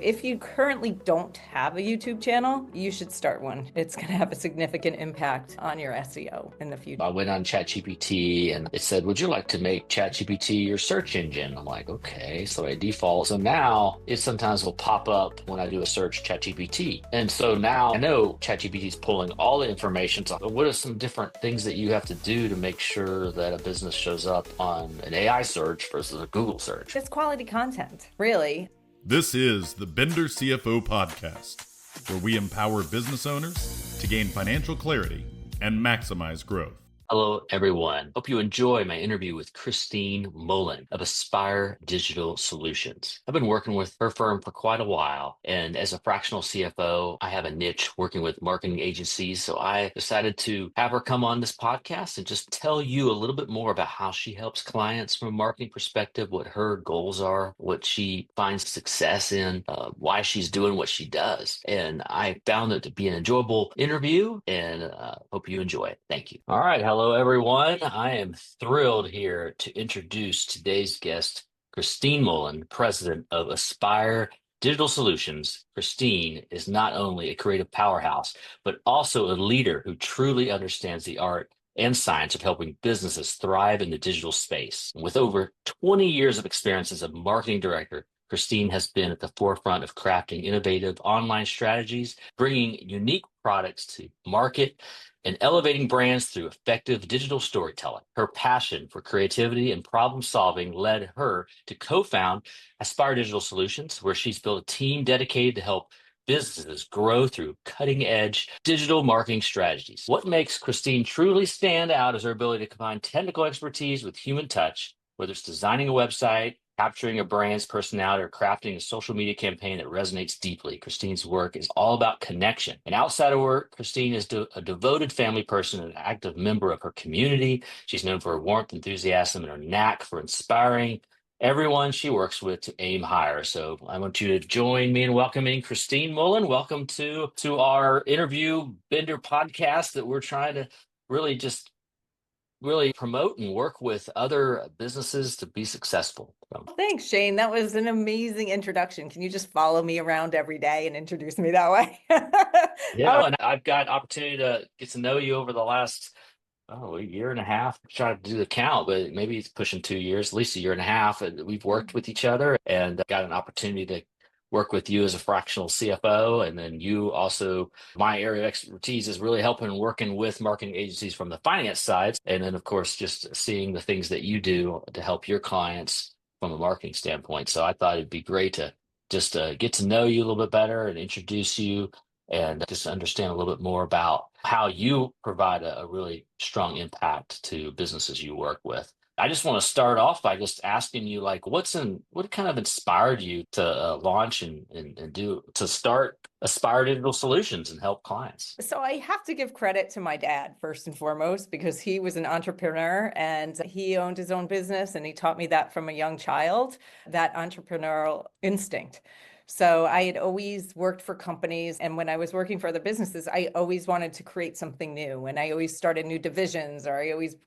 If you currently don't have a YouTube channel, you should start one. It's going to have a significant impact on your SEO in the future. I went on ChatGPT and it said, would you like to make ChatGPT your search engine? I'm like, okay. So I default. So now it sometimes will pop up when I do a search ChatGPT. And so now I know ChatGPT is pulling all the information. So what are some different things that you have to do to make sure that a business shows up on an AI search versus a Google search? It's quality content, really. This is the Bender CFO Podcast, where we empower business owners to gain financial clarity and maximize growth. Hello, everyone. Hope you enjoy my interview with Christine Mullen of Aspire Digital Solutions. I've been working with her firm for quite a while, and as a fractional CFO, I have a niche working with marketing agencies, so I decided to have her come on this podcast and just tell you a little bit more about how she helps clients from a marketing perspective, what her goals are, what she finds success in, why she's doing what she does. And I found it to be an enjoyable interview, and hope you enjoy it. Thank you. All right. Hello, everyone. I am thrilled here to introduce today's guest, Christine Mullen, president of Aspire Digital Solutions. Christine is not only a creative powerhouse, but also a leader who truly understands the art and science of helping businesses thrive in the digital space. With over 20 years of experience as a marketing director, Christine has been at the forefront of crafting innovative online strategies, bringing unique products to market, and elevating brands through effective digital storytelling. Her passion for creativity and problem solving led her to co-found Aspire Digital Solutions, where she's built a team dedicated to help businesses grow through cutting-edge digital marketing strategies. What makes Christine truly stand out is her ability to combine technical expertise with human touch, whether it's designing a website, capturing a brand's personality, or crafting a social media campaign that resonates deeply. Christine's work is all about connection. And outside of work, Christine is a devoted family person and an active member of her community. She's known for her warmth, enthusiasm, and her knack for inspiring everyone she works with to aim higher. So I want you to join me in welcoming Christine Mullen. Welcome to our interview Bender podcast that we're trying to really promote and work with other businesses to be successful. Thanks, Shane. That was an amazing introduction. Can you just follow me around every day and introduce me that way? Yeah, and I've got opportunity to get to know you over the last a year and a half. Try to do the count, but maybe it's pushing 2 years, at least a year and a half. And we've worked with each other and got an opportunity to work with you as a fractional CFO. And then you also, my area of expertise is really helping working with marketing agencies from the finance side. And then, of course, just seeing the things that you do to help your clients from a marketing standpoint. So I thought it'd be great to just get to know you a little bit better and introduce you and just understand a little bit more about how you provide a really strong impact to businesses you work with. I just want to start off by just asking you, like, what kind of inspired you to launch and start Aspire Digital Solutions and help clients? So I have to give credit to my dad first and foremost, because he was an entrepreneur and he owned his own business, and he taught me that from a young child, that entrepreneurial instinct. So I had always worked for companies, and when I was working for other businesses, I always wanted to create something new, and I always started new divisions, or I always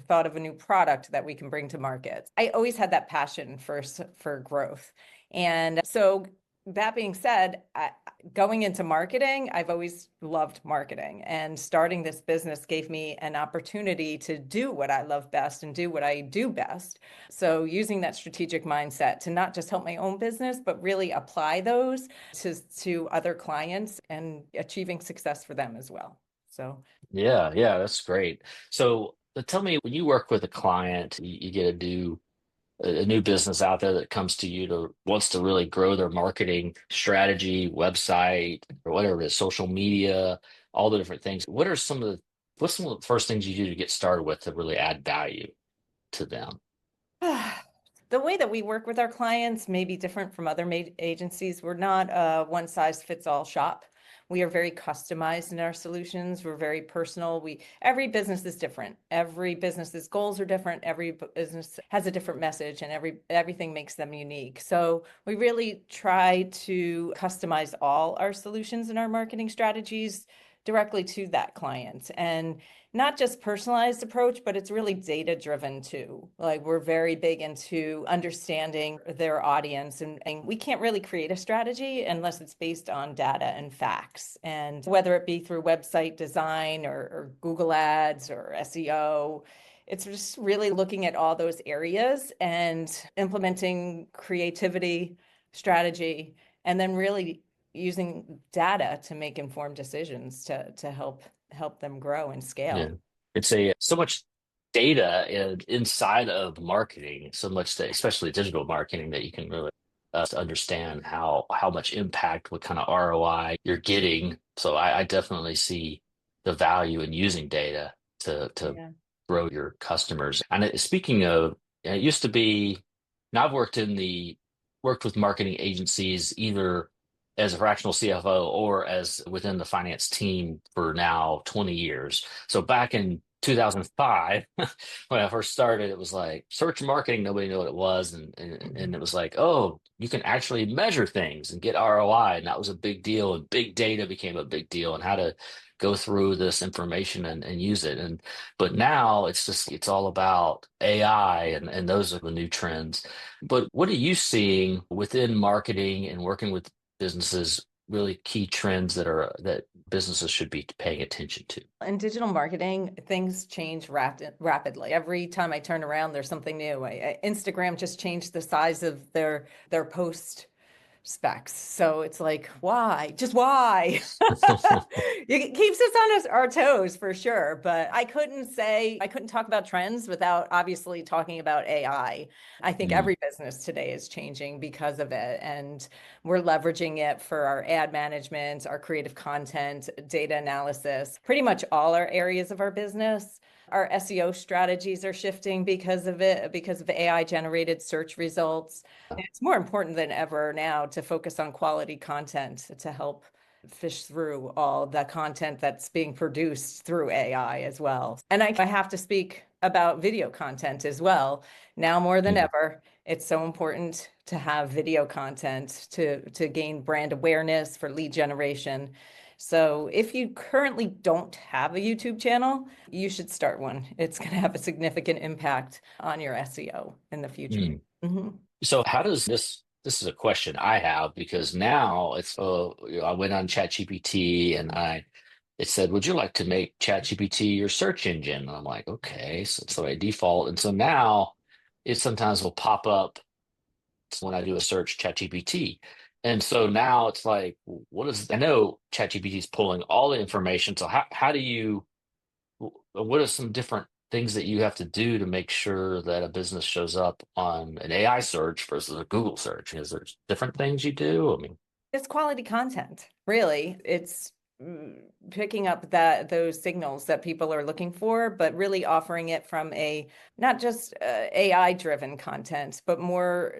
thought of a new product that we can bring to market. I always had that passion for growth. And so that being said, going into marketing, I've always loved marketing, and starting this business gave me an opportunity to do what I love best and do what I do best. So using that strategic mindset to not just help my own business, but really apply those to other clients and achieving success for them as well. So Yeah, that's great. So tell me, when you work with a client, you get a new business out there that comes to you wants to really grow their marketing strategy, website, or whatever it is, social media, all the different things. What's some of the first things you do to get started with to really add value to them? the way that we work with our clients may be different from other agencies. We're not a one size fits all shop. We are very customized in our solutions. We're very personal. Every business is different. Every business's goals are different. Every business has a different message, and everything makes them unique. So we really try to customize all our solutions and our marketing strategies directly to that client. And not just personalized approach, but it's really data driven too. Like we're very big into understanding their audience, and we can't really create a strategy unless it's based on data and facts. And whether it be through website design or Google Ads or SEO, it's just really looking at all those areas and implementing creativity, strategy, and then really using data to make informed decisions to help them grow and Yeah. scale. It's so much data inside of marketing, so much that, especially digital marketing, that you can really understand how much impact, what kind of ROI you're getting. So I definitely see the value in using data to Yeah. grow your customers. And speaking of, it used to be, now I've worked with marketing agencies either as a fractional CFO or as within the finance team for now 20 years. So back in 2005, when I first started, it was like search marketing, nobody knew what it was. And it was like, oh, you can actually measure things and get ROI. And that was a big deal. And big data became a big deal, and how to go through this information and use it. But now it's all about AI, and those are the new trends. But what are you seeing within marketing and working with businesses, really key trends that businesses should be paying attention to? In digital marketing, things change rapidly. Every time I turn around, there's something new. Instagram just changed the size of their post specs. So it's like, why? Just why? It keeps us on our toes for sure. But I couldn't talk about trends without obviously talking about AI. I think Mm, every business today is changing because of it. And we're leveraging it for our ad management, our creative content, data analysis, pretty much all our areas of our business. Our SEO strategies are shifting because of it, because of AI generated search results. It's more important than ever now to focus on quality content to help fish through all the content that's being produced through AI as well. And I have to speak about video content as well. Now more than mm, ever, it's so important to have video content to gain brand awareness for lead generation. So if you currently don't have a YouTube channel, you should start one. It's going to have a significant impact on your SEO in the future. mm. Mhm. So how does this is a question I have, because now I went on ChatGPT and it said, would you like to make ChatGPT your search engine? And I'm like, okay. So I default. And so now it sometimes will pop up when I do a search ChatGPT. And so now it's like, I know ChatGPT is pulling all the information. So how do you, what are some different things that you have to do to make sure that a business shows up on an AI search versus a Google search? Is there different things you do? I mean, It's quality content, really. It's picking up those signals that people are looking for, but really offering it from a not just AI driven content, but more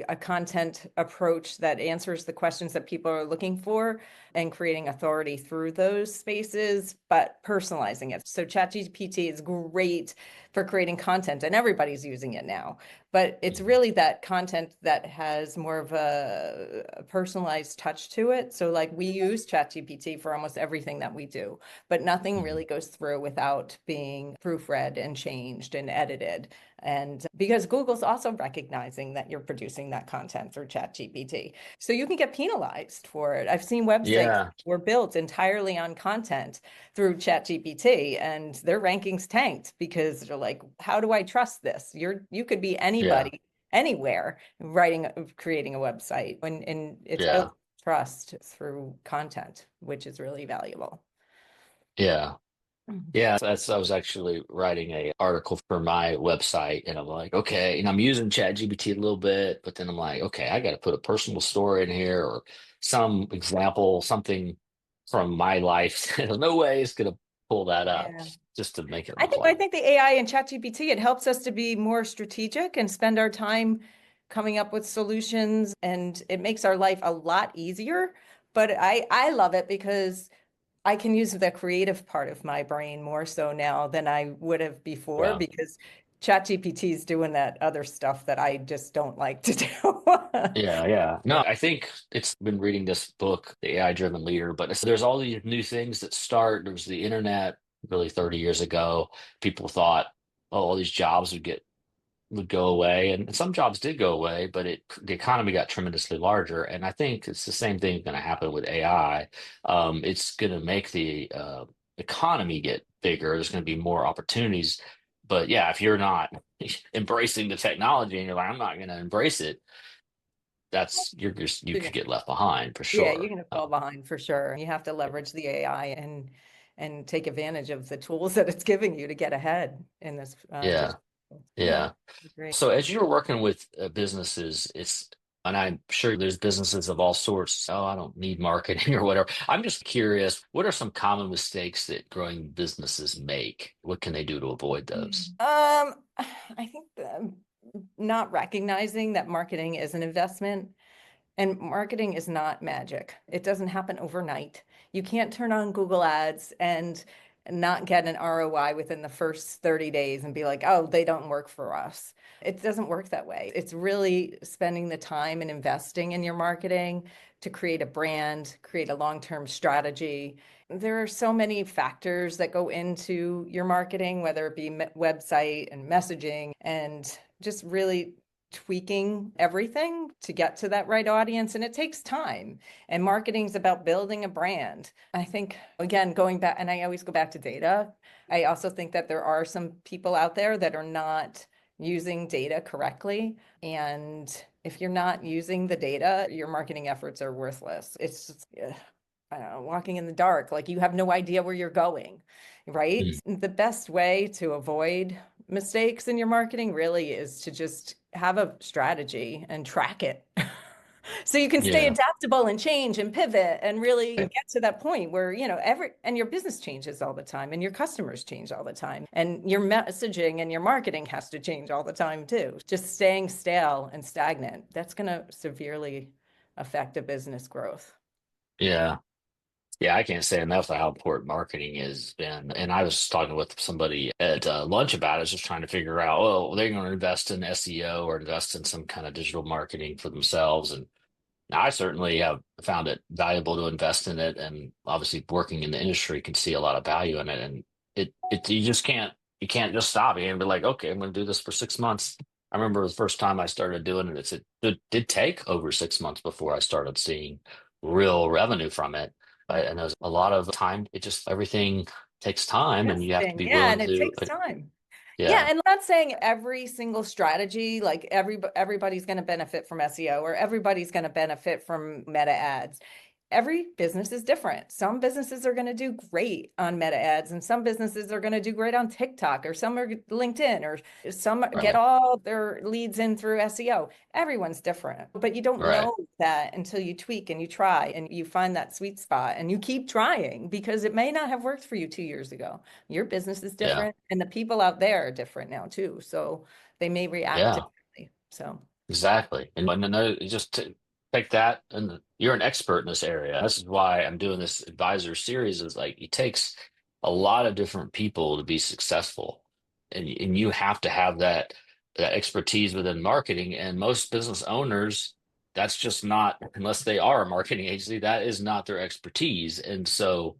a content approach that answers the questions that people are looking for and creating authority through those spaces, but personalizing it. So ChatGPT is great for creating content, and everybody's using it now. But it's really that content that has more of a personalized touch to it. So like we use ChatGPT for almost everything that we do, but nothing mhm. really goes through without being proofread and changed and edited. And because Google's also recognizing that you're producing that content through ChatGPT. So you can get penalized for it. I've seen websites that Yeah, were built entirely on content through ChatGPT, and their rankings tanked because they're like, how do I trust this? You could be yeah, anybody, anywhere, creating a website, and it's yeah, built trust through content, which is really valuable. yeah. Mhm. Yeah, I was actually writing a article for my website, and I'm like, okay, and I'm using ChatGPT a little bit, but then I'm like, okay, I got to put a personal story in here or some example, something from my life. There's no way it's gonna pull that up Yeah. just to make it I look think I like, think the AI and ChatGPT, it helps us to be more strategic and spend our time coming up with solutions, and it makes our life a lot easier. But I love it because I can use the creative part of my brain more so now than I would have before, yeah, because ChatGPT is doing that other stuff that I just don't like to do. Yeah, yeah. No, I think it's been reading this book, The AI Driven Leader, but there's all these new things that start. There was the internet really 30 years ago. People thought, oh, all these jobs would go away, and some jobs did go away, but the economy got tremendously larger. And I think it's the same thing going to happen with AI. It's going to make the economy get bigger. There's going to be more opportunities. But yeah, if you're not embracing the technology and you're like, I'm not going to embrace it, you could get left behind for Yeah, you're sure. going to fall behind for sure. You have to leverage the AI and take advantage of the tools that it's giving you to get ahead in this Yeah, digital. Yeah, yeah. great. So as you're working with businesses, and I'm sure there's businesses of all sorts. Oh, I don't need marketing or whatever. I'm just curious, what are some common mistakes that growing businesses make? What can they do to avoid those? I think not recognizing that marketing is an investment. And marketing is not magic. It doesn't happen overnight. You can't turn on Google Ads and not get an ROI within the first 30 days and be like, oh, they don't work for us. It doesn't work that way. It's really spending the time and investing in your marketing to create a brand, create a long-term strategy. There are so many factors that go into your marketing, whether it be website and messaging, and just really tweaking everything to get to that right audience. And it takes time. And marketing is about building a brand. I think, again, going back, and I always go back to data, I also think that there are some people out there that are not using data correctly. And if you're not using the data, your marketing efforts are worthless. It's just, I don't know, walking in the dark, like you have no idea where you're going, right? Mm, The best way to avoid mistakes in your marketing really is to just have a strategy and track it. So you can stay yeah, adaptable and change and pivot and really get to that point where, and your business changes all the time and your customers change all the time and your messaging and your marketing has to change all the time too. Just staying stale and stagnant, that's going to severely affect a business growth. yeah. Yeah, I can't say enough of how important marketing has been. And I was talking with somebody at lunch about it, just trying to figure out, well, they're going to invest in SEO or invest in some kind of digital marketing for themselves. And I certainly have found it valuable to invest in it. And obviously working in the industry can see a lot of value in it. And you just you can't just stop. You can't be like, okay, I'm going to do this for 6 months. I remember the first time I started doing it, it did take over 6 months before I started seeing real revenue from it. And there's a lot of time. Everything takes time and you have to Investing, be yeah, willing and it to, takes time. Yeah, yeah, and I'm not saying every single strategy, like everybody's going to benefit from SEO or everybody's going to benefit from meta ads. Every business is different. Some businesses are going to do great on meta ads, and some businesses are going to do great on TikTok, or some are LinkedIn, or some get right, all their leads in through SEO. Everyone's different, but you don't right, know that until you tweak and you try and you find that sweet spot and you keep trying because it may not have worked for you 2 years ago. Your business is yeah, different, and the people out there are different now too. So they may react yeah. differently. So Exactly. And no, take that, and you're an expert in this area. This is why I'm doing this advisor series. Is like it takes a lot of different people to be successful, and you have to have that expertise within marketing. And most business owners, that's just not, unless they are a marketing agency, that is not their expertise. And so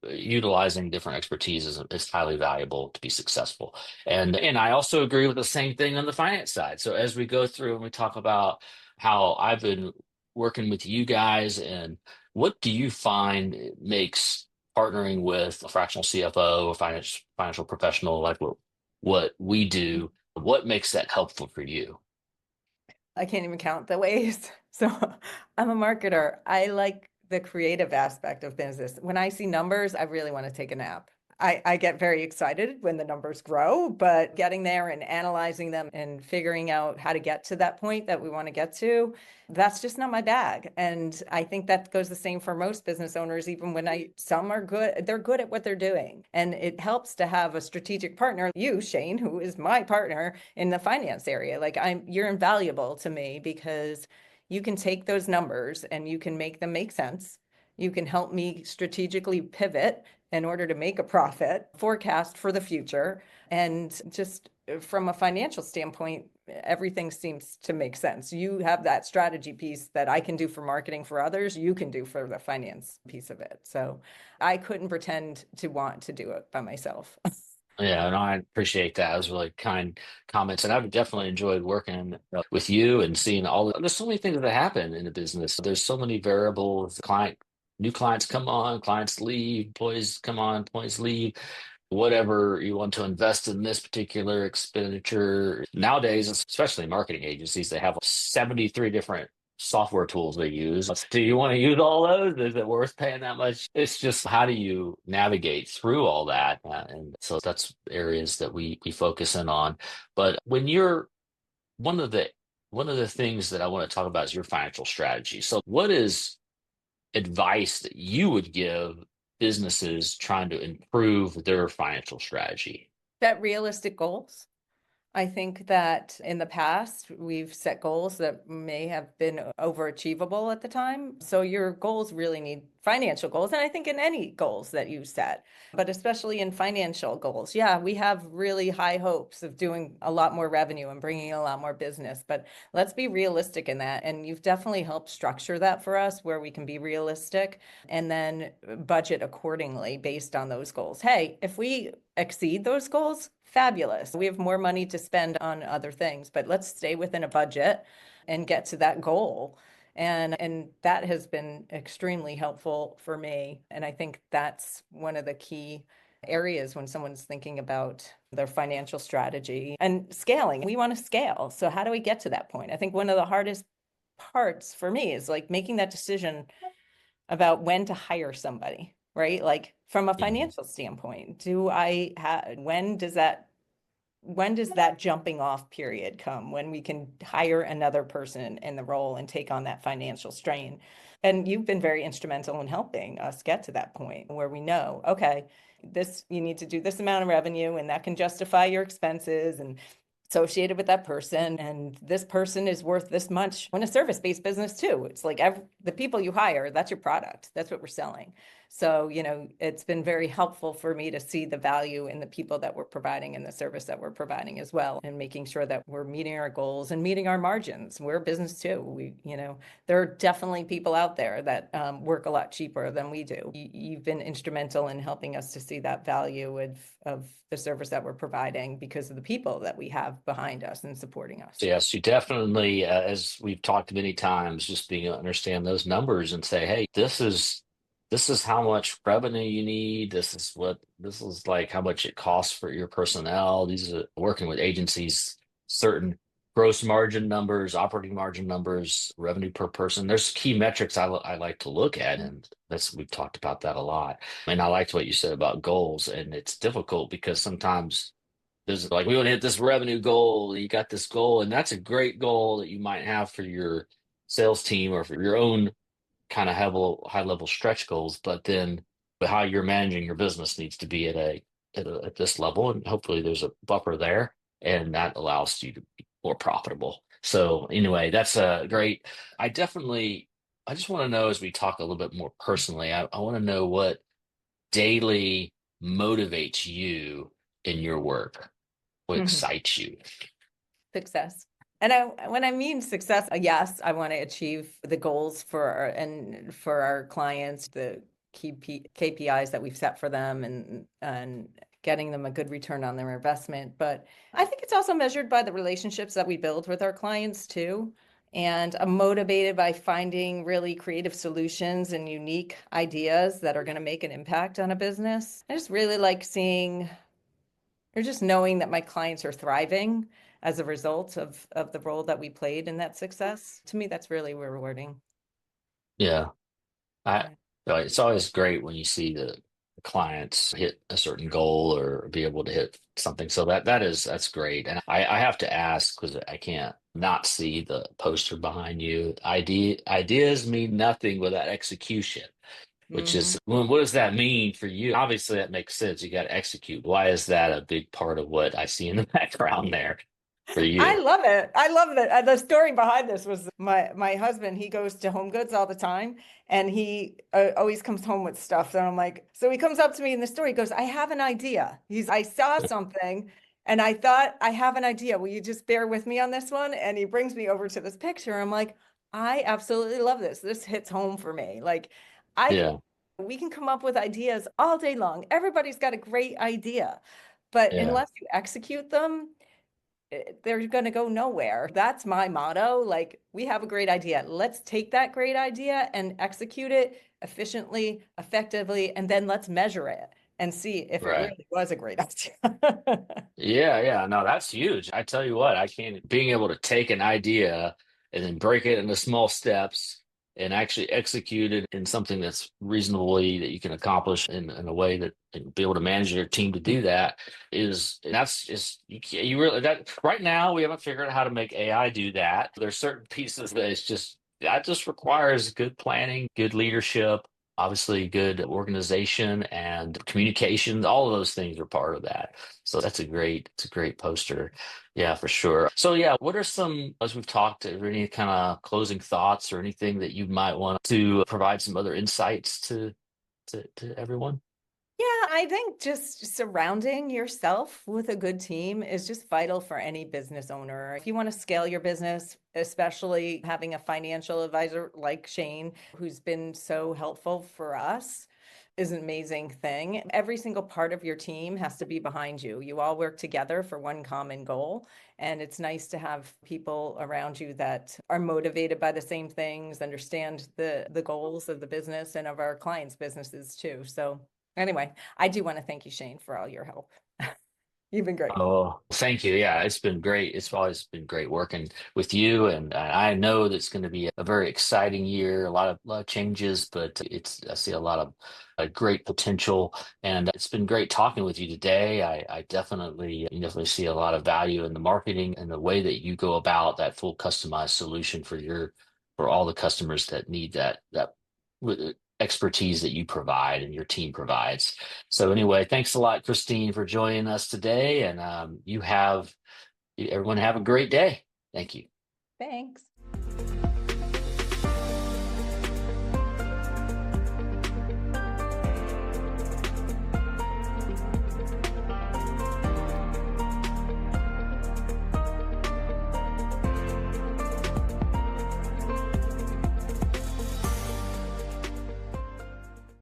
utilizing different expertise is highly valuable to be successful. And I also agree with the same thing on the finance side. So as we go through and we talk about how I've been working with you guys, and what do you find makes partnering with a fractional CFO or financial professional like what we do, what makes that helpful for you? I can't even count the ways. So I'm a marketer. I like the creative aspect of business. When I see numbers, I really want to take a nap. I get very excited when the numbers grow, but getting there and analyzing them and figuring out how to get to that point that we want to get to, that's just not my bag. And I think that goes the same for most business owners, even when some are good, they're good at what they're doing. And it helps to have a strategic partner, you, Shane, who is my partner in the finance area. Like you're invaluable to me because you can take those numbers and you can make them make sense. You can help me strategically pivot in order to make a profit, forecast for the future, and just from a financial standpoint, everything seems to make sense. You have that strategy piece that I can do for marketing for others, you can do for the finance piece of it. So I couldn't pretend to want to do it by myself. Yeah, and I appreciate that. It was really kind comments, and I've definitely enjoyed working with you and seeing there's so many things that happen in the business. There's so many variables. New clients come on, clients leave, employees come on, employees leave. Whatever you want to invest in this particular expenditure. Nowadays, especially marketing agencies, they have 73 different software tools they use. Do you want to use all those? Is it worth paying that much? It's just how do you navigate through all that? And so that's areas that we focus in on. But when you're one of the one of the things that I want to talk about is your financial strategy. So what is advice that you would give businesses trying to improve their financial strategy? Set realistic goals. I think that in the past, we've set goals that may have been overachievable at the time. So your goals really need financial goals. And I think in any goals that you set, but especially in financial goals, yeah, we have really high hopes of doing a lot more revenue and bringing a lot more business, but let's be realistic in that. And you've definitely helped structure that for us where we can be realistic and then budget accordingly based on those goals. Hey, if we exceed those goals, fabulous. We have more money to spend on other things, but let's stay within a budget and get to that goal. And that has been extremely helpful for me. And I think that's one of the key areas when someone's thinking about their financial strategy and scaling. We want to scale. So how do we get to that point? I think one of the hardest parts for me is like making that decision about when to hire somebody, right? Like from a financial standpoint, when does that jumping off period come when we can hire another person in the role and take on that financial strain? And you've been very instrumental in helping us get to that point where we know, okay, you need to do this amount of revenue and that can justify your expenses and associated with that person. And this person is worth this much. In a service-based business too, it's like the people you hire, that's your product. That's what we're selling. So, it's been very helpful for me to see the value in the people that we're providing and the service that we're providing as well, and making sure that we're meeting our goals and meeting our margins. We're a business too. There are definitely people out there that work a lot cheaper than we do. You've been instrumental in helping us to see that value of the service that we're providing because of the people that we have behind us and supporting us. Yes, you definitely, as we've talked many times, just being able to understand those numbers and say, hey, this is how much revenue you need. This is like how much it costs for your personnel. These are working with agencies, certain gross margin numbers, operating margin numbers, revenue per person. There's key metrics I like to look at, and we've talked about that a lot. And I liked what you said about goals, and it's difficult because sometimes there's like, we want to hit this revenue goal. You got this goal, and that's a great goal that you might have for your sales team or for your own kind of high level stretch goals, but how you're managing your business needs to be at this level, and hopefully there's a buffer there, and that allows you to be more profitable. So anyway, that's great. I just want to know, as we talk a little bit more personally, I want to know what daily motivates you in your work, what excites you. Success. And when I mean success, yes, I want to achieve the goals for our clients, the key KPIs that we've set for them, and getting them a good return on their investment. But I think it's also measured by the relationships that we build with our clients too. And I'm motivated by finding really creative solutions and unique ideas that are going to make an impact on a business. I just really like seeing or just knowing that my clients are thriving as a result of the role that we played in that success. To me, that's really rewarding. Yeah. It's always great when you see the clients hit a certain goal or be able to hit something. So that's great. And I have to ask, because I can't not see the poster behind you. Ideas mean nothing without execution, which is, what does that mean for you? Obviously, that makes sense. You got to execute. Why is that a big part of what I see in the background there for you? I love it. I love it. The story behind this was my husband. He goes to Home Goods all the time, and he always comes home with stuff. And I'm like, so he comes up to me in the story. He goes, "I have an idea." I saw something, And I thought, I have an idea. Will you just bear with me on this one? And he brings me over to this picture. I'm like, I absolutely love this. This hits home for me. Like, I Yeah. we can come up with ideas all day long. Everybody's got a great idea, but Yeah. unless you execute them, they're going to go nowhere. That's my motto. Like, we have a great idea. Let's take that great idea and execute it efficiently, effectively, and then let's measure it and see if it Right. really was a great idea. Yeah, yeah, no, that's huge. I tell you what, I can't being able to take an idea and then break it into small steps and actually execute it in something that's reasonably that you can accomplish in a way that and be able to manage your team to do that is that's just you really that right now we haven't figured out how to make AI do that. There's certain pieces that it's just that just requires good planning, good leadership, obviously good organization and communication. All of those things are part of that. So it's a great poster. Yeah, for sure. So yeah, what are some, as we've talked, are there any kind of closing thoughts or anything that you might want to provide some other insights to everyone? Yeah, I think just surrounding yourself with a good team is just vital for any business owner. If you want to scale your business, especially having a financial advisor like Shane, who's been so helpful for us, is an amazing thing. Every single part of your team has to be behind you. You all work together for one common goal. And it's nice to have people around you that are motivated by the same things, understand the goals of the business and of our clients' businesses too. So anyway, I do want to thank you, Shane, for all your help. You've been great. Oh, thank you. Yeah, it's been great. It's always been great working with you, and I know that it's going to be a very exciting year. A lot of changes, but I see a lot of great potential, and it's been great talking with you today. I definitely see a lot of value in the marketing and the way that you go about that full customized solution for all the customers that need that expertise that you provide and your team provides. So anyway, thanks a lot, Christine, for joining us today. And everyone have a great day. Thank you. Thanks.